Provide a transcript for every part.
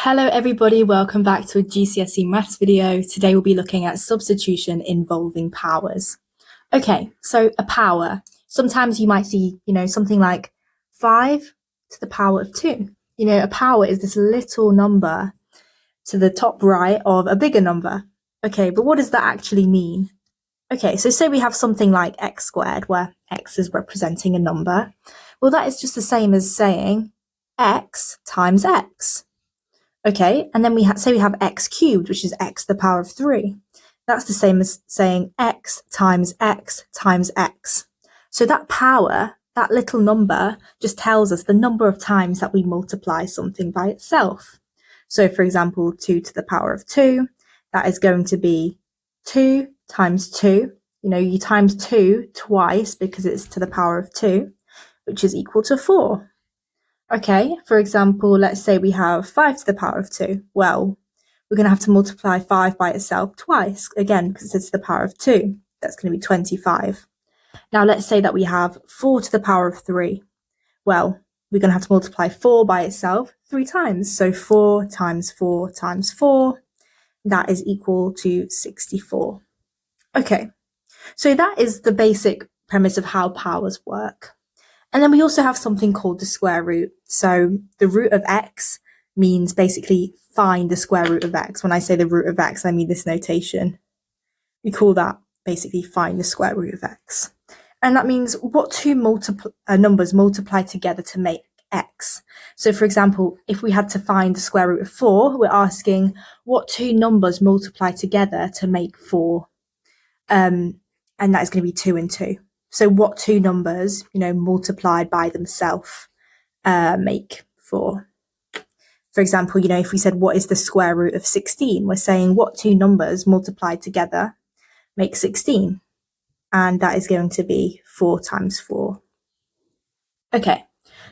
Hello everybody, welcome back to a GCSE Maths video. Today we'll be looking at substitution involving powers. Okay, so a power. Sometimes you might see, something like 5 to the power of 2. A power is this little number to the top right of a bigger number. Okay, but what does that actually mean? Okay, so say we have something like x squared, where x is representing a number. Well, that is just the same as saying x times x. Okay, and then we have x cubed, which is x to the power of 3. That's the same as saying x times x times x. So that power, that little number, just tells us the number of times that we multiply something by itself. So for example, 2 to the power of 2, that is going to be 2 times 2. You times 2 twice because it's to the power of 2, which is equal to 4. Okay, for example, let's say we have 5 to the power of 2. Well, we're going to have to multiply 5 by itself twice, again, because it's to the power of 2. That's going to be 25. Now, let's say that we have 4 to the power of 3. Well, we're going to have to multiply 4 by itself 3 times. So 4 times 4 times 4, that is equal to 64. Okay, so that is the basic premise of how powers work. And then we also have something called the square root. So the root of x means basically find the square root of x. When I say the root of x, I mean this notation. We call that basically find the square root of x. And that means what two numbers multiply together to make x. So for example, if we had to find the square root of 4, we're asking what two numbers multiply together to make 4. And that is going to be 2 and 2. So what two numbers, multiplied by themselves make 4? For example, if we said, what is the square root of 16? We're saying what two numbers multiplied together make 16? And that is going to be 4 times 4. Okay,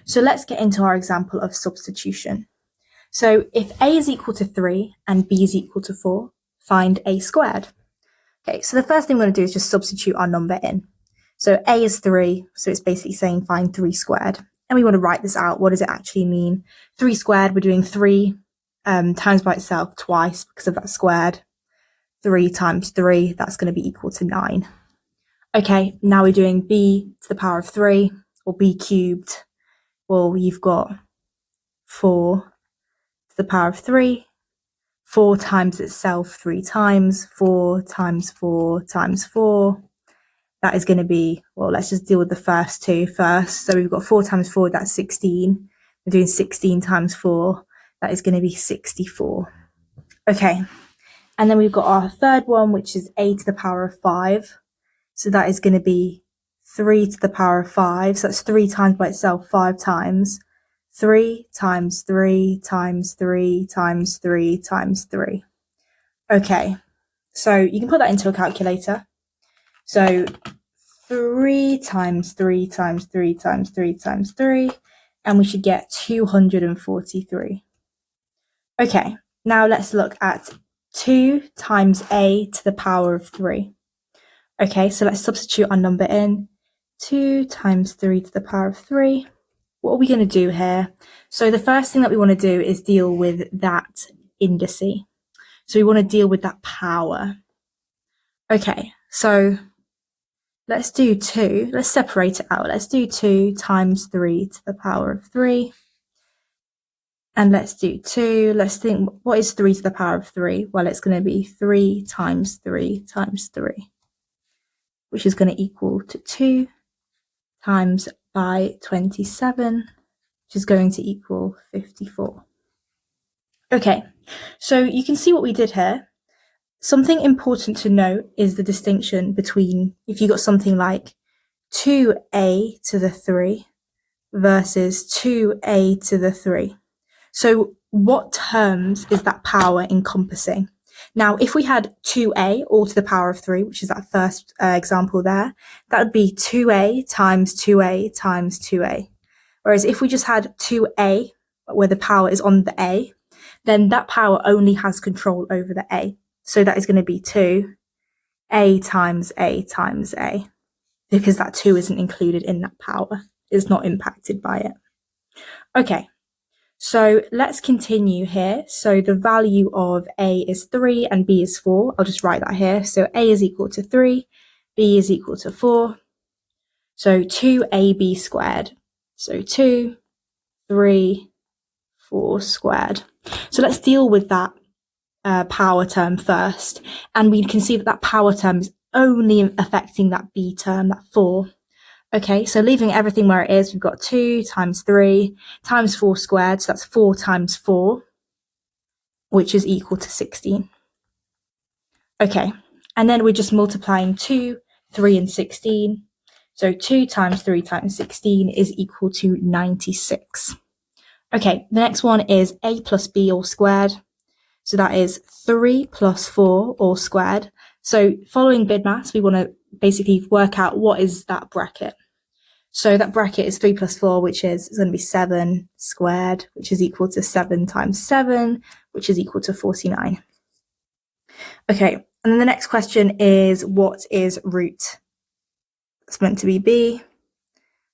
so let's get into our example of substitution. So if a is equal to 3 and b is equal to 4, find a squared. Okay, so the first thing we're going to do is just substitute our number in. So a is 3, so it's basically saying find 3 squared. And we want to write this out. What does it actually mean? 3 squared, we're doing 3 times by itself twice because of that squared. 3 times 3, that's going to be equal to 9. Okay, now we're doing b to the power of 3, or b cubed. Well, you've got 4 to the power of 3. 4 times itself 3 times. 4 times 4 times 4. That is going to be, well, let's just deal with the first two first. So we've got 4 times 4, that's 16. We're doing 16 times 4. That is going to be 64. Okay. And then we've got our third one, which is a to the power of 5. So that is going to be 3 to the power of 5. So that's 3 times by itself, 5 times. 3 times 3 times 3 times 3 times 3. Okay. So you can put that into a calculator. So 3 times 3 times 3 times 3 times 3, and we should get 243. Okay, now let's look at 2 times a to the power of 3. Okay, so let's substitute our number in. 2 times 3 to the power of 3. What are we going to do here? So the first thing that we want to do is deal with that indice. So we want to deal with that power. Okay, so let's do 2. Let's separate it out. Let's do 2 times 3 to the power of 3. And let's do 2. Let's think, what is 3 to the power of 3? Well, it's going to be 3 times 3 times 3, which is going to equal to 2 times by 27, which is going to equal 54. Okay, so you can see what we did here. Something important to note is the distinction between if you got something like 2a to the 3 versus 2a to the 3. So what terms is that power encompassing? Now, if we had 2a all to the power of 3, which is that first example there, that would be 2a times 2a times 2a. Whereas if we just had 2a, where the power is on the a, then that power only has control over the a. So that is going to be 2a times a times a, because that 2 isn't included in that power. It's not impacted by it. Okay, So let's continue here. So the value of A is 3 and B is 4. I'll just write that here. So A is equal to 3, B is equal to 4. So 2AB squared. So 2, 3, 4 squared. So let's deal with that power term first. And we can see that that power term is only affecting that B term, that 4. Okay, so leaving everything where it is, we've got 2 times 3 times 4 squared. So that's 4 times 4, which is equal to 16. Okay, and then we're just multiplying 2, 3, and 16. So 2 times 3 times 16 is equal to 96. Okay, the next one is A plus B all squared. So that is 3 plus 4 all squared. So following BIDMaths, we want to basically work out what is that bracket. So that bracket is 3 plus 4, which is going to be 7 squared, which is equal to 7 times 7, which is equal to 49. Okay, and then the next question is, what is root? It's meant to be B.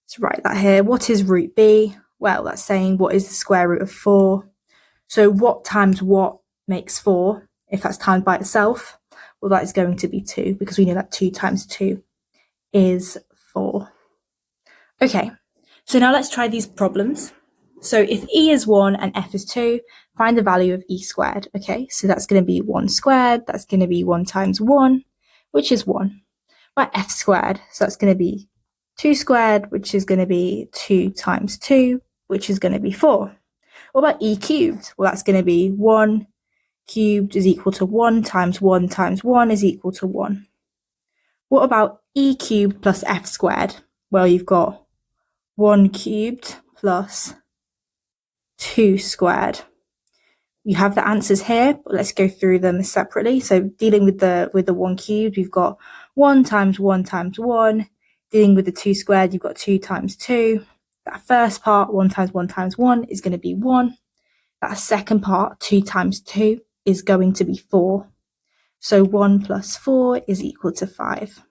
Let's write that here. What is root B? Well, that's saying what is the square root of 4. So what times what makes 4? If that's times by itself, well, that is going to be 2, because we know that 2 times 2 is 4. Okay, so now let's try these problems. So if E is 1 and F is 2, find the value of E squared. Okay, so that's going to be 1 squared. That's going to be 1 times 1, which is 1. Right, F squared. So that's going to be 2 squared, which is going to be 2 times 2, which is going to be 4. What about E cubed? Well, that's going to be 1 cubed is equal to 1 times 1 times 1 is equal to 1. What about E cubed plus F squared? Well, you've got 1 cubed plus 2 squared. You have the answers here, but let's go through them separately. So dealing with the 1 cubed, we've got 1 times 1 times 1. Dealing with the 2 squared, you've got 2 times 2. That first part, 1 times 1 times 1, is going to be 1. That second part, 2 times 2, is going to be 4. So 1 plus 4 is equal to 5.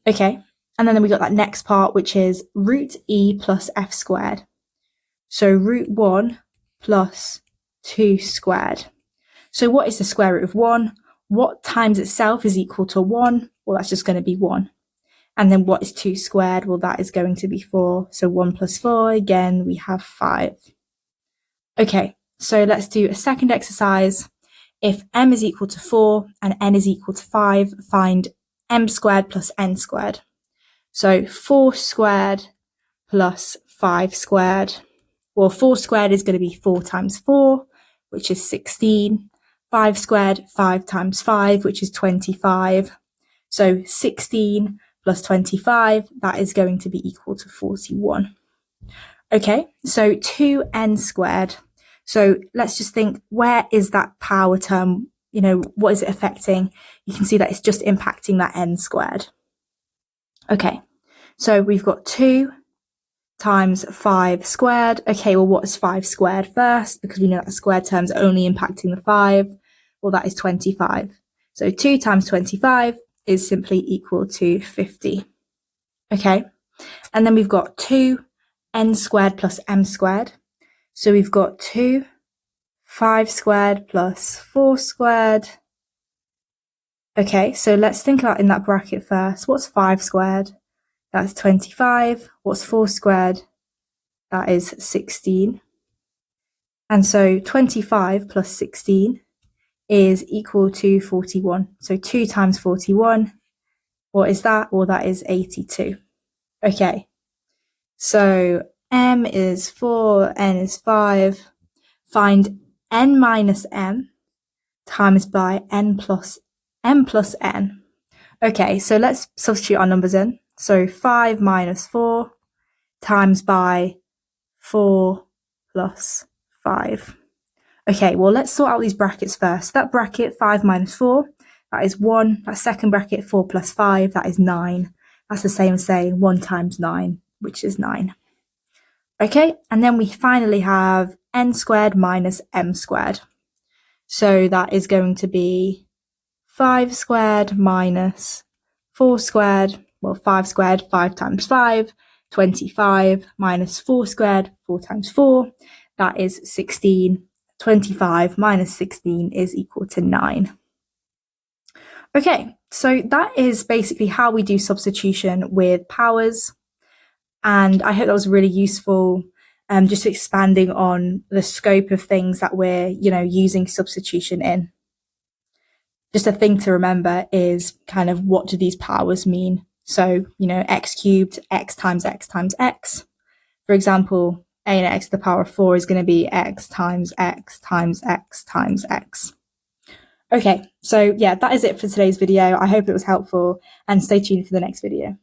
Okay, and then we got that next part, which is root E plus F squared. So root 1 plus 2 squared. So what is the square root of 1? What times itself is equal to 1? Well, that's just going to be 1. And then what is 2 squared? Well, that is going to be 4. So 1 plus 4, again, we have 5. Okay, so let's do a second exercise. If m is equal to 4 and n is equal to 5, find m squared plus n squared. So 4 squared plus 5 squared. Well, 4 squared is going to be 4 times 4, which is 16. 5 squared, 5 times 5, which is 25. So 16 plus 25, that is going to be equal to 41. Okay, so 2n squared. So let's just think, where is that power term? You know, what is it affecting? You can see that it's just impacting that n squared. Okay, so we've got 2 times 5 squared. Okay, well, what is 5 squared first? Because we know that the squared term's only impacting the 5. Well, that is 25. So 2 times 25 is simply equal to 50. Okay, and then we've got 2n squared plus m squared. So we've got 2, 5 squared plus 4 squared. Okay, so let's think about in that bracket first. What's 5 squared? That's 25. What's 4 squared? That is 16. And so 25 plus 16 is equal to 41. So 2 times 41, what is that? Well, that is 82. Okay, so m is 4, n is 5. Find n minus m times by m plus n. Okay, so let's substitute our numbers in. So 5 minus 4 times by 4 plus 5. Okay, well, let's sort out these brackets first. That bracket, 5 minus 4, that is 1. That second bracket, 4 plus 5, that is 9. That's the same as saying 1 times 9, which is 9. Okay, and then we finally have n squared minus m squared. So that is going to be 5 squared minus 4 squared. Well, 5 squared, 5 times 5, 25, minus 4 squared, 4 times 4. that is 16. 25 minus 16 is equal to 9. Okay, so that is basically how we do substitution with powers. And I hope that was really useful, just expanding on the scope of things that we're, using substitution in. Just a thing to remember is kind of what do these powers mean? So, x cubed, x times x times x. For example, a and x to the power of 4 is going to be x times x times x times x. Okay, so yeah, that is it for today's video. I hope it was helpful, and stay tuned for the next video.